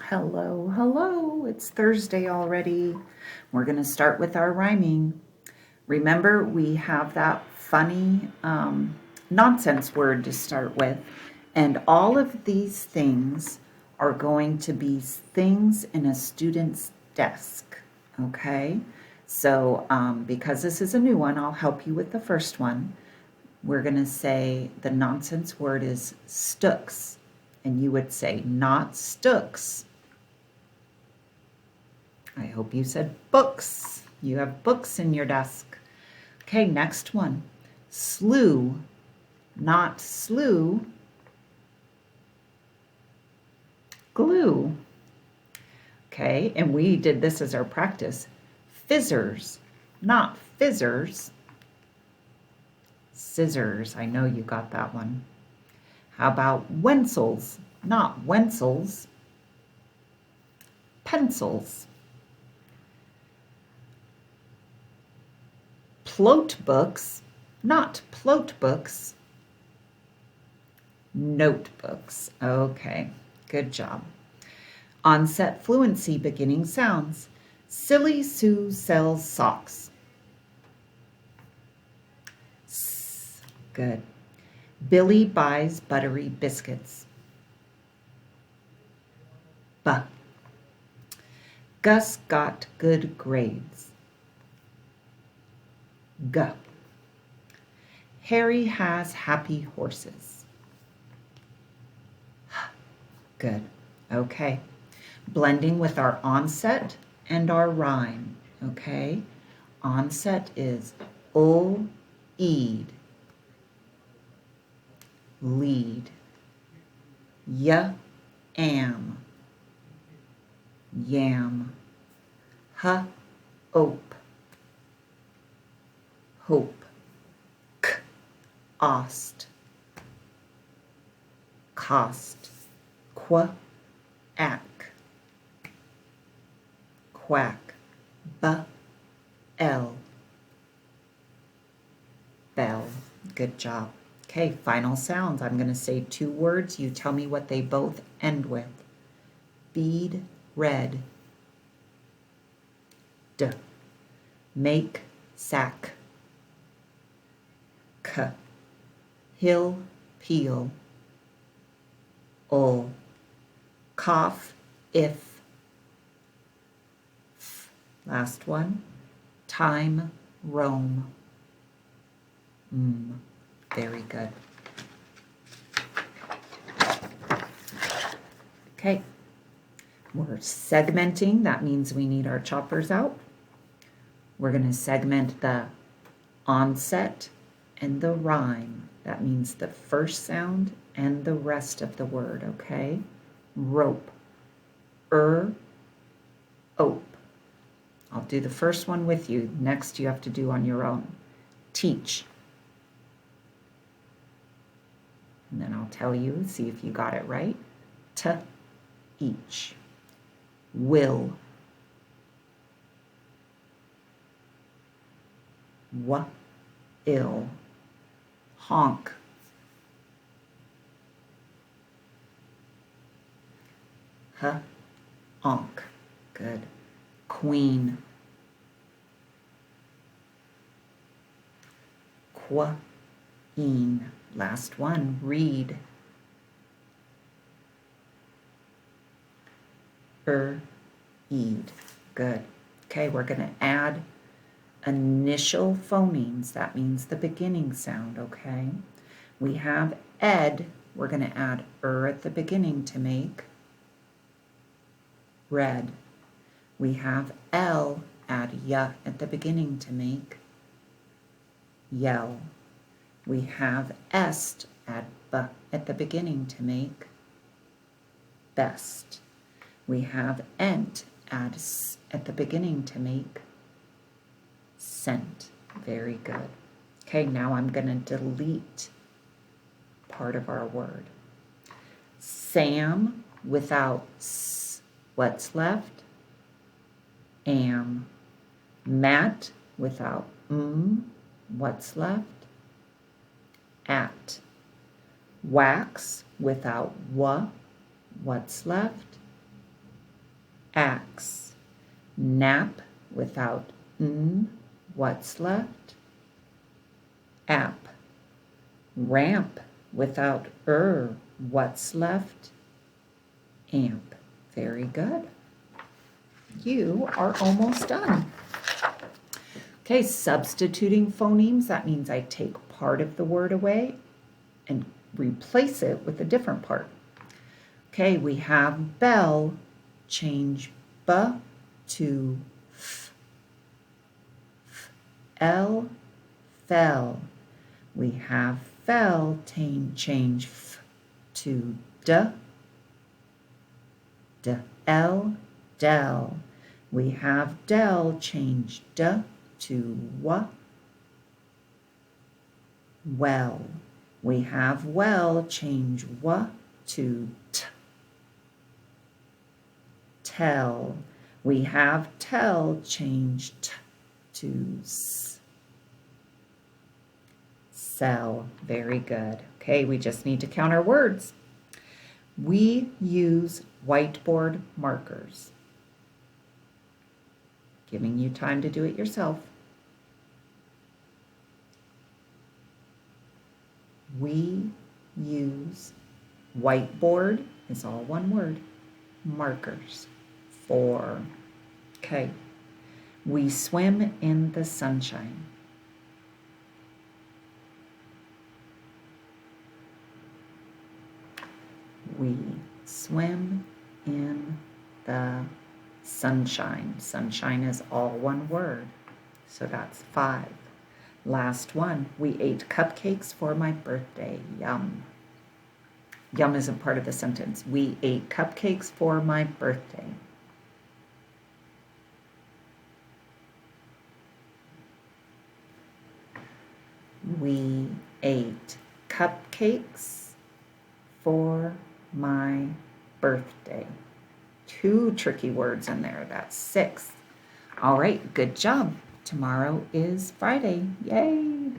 Hello, hello. It's Thursday already. We're going to start with our rhyming. Remember, we have that funny nonsense word to start with. And all of these things are going to be things in a student's desk. Okay? So, because this is a new one, I'll help you with the first one. We're going to say the nonsense word is stooks. And you would say, not stooks. I hope you said books. You have books in your desk. Okay, next one. Slew, not slew. Glue. Okay, and we did this as our practice. Fizzers, not fizzers. Scissors, I know you got that one. How about Wenzels, not Wenzels. Pencils. Float books, not float books. Notebooks. Okay, good job. Onset fluency beginning sounds. Silly Sue sells socks. Good. Billy buys buttery biscuits. B. Gus got good grades. G. Harry has happy horses. Good. Okay. Blending with our onset and our rhyme. Okay. Onset is eed. Lead. Am. Yam. Ope. Hope. Ost. Cost. Ack. Quack. Bell. Good job. Okay, final sounds. I'm going to say two words. You tell me what they both end with. Bead red. D. Make sack. K. Hill peel. Ul. Cough if. F. Last one. Time roam. Very good. Okay. We're segmenting. That means we need our choppers out. We're going to segment the onset and the rhyme. That means the first sound and the rest of the word, okay? Rope. Ope. I'll do the first one with you. Next you have to do on your own. Teach. And then I'll tell you, see if you got it right. Each. Will. Ill. Honk. Onk. Good. Queen. Queen. Last one. Read. Eed. Good. Okay, we're going to add initial phonemes. That means the beginning sound, okay? We have ed. We're going to add at the beginning to make red. We have L, add at the beginning to make yell. We have est, add at the beginning to make best. We have ent, add at the beginning to make scent. Very good. Okay, now I'm going to delete part of our word. Sam without s. What's left? Am. Matt without what's left? At. Wax without what's left? axe. Nap without n, what's left? App. Ramp without what's left? Amp. Very good. You are almost done. Okay, substituting phonemes, that means I take part of the word away and replace it with a different part. Okay, we have bell, change b to f. L, fell. We have fell, change f to d. L, del. We have del, change d to w. Well. We have well, change w to t. Tell. We have tell, change t to s. Sell. Very good. Okay, we just need to count our words. We use whiteboard markers. Giving you time to do it yourself. We use whiteboard, is all one word, markers. 4. Okay. We swim in the sunshine. We swim in the sunshine. Sunshine is all one word, so that's 5. Last one, we ate cupcakes for my birthday. Yum. Yum isn't part of the sentence. We ate cupcakes for my birthday. We ate cupcakes for my birthday. 2 tricky words in there. That's 6. All right, good job. Tomorrow is Friday. Yay!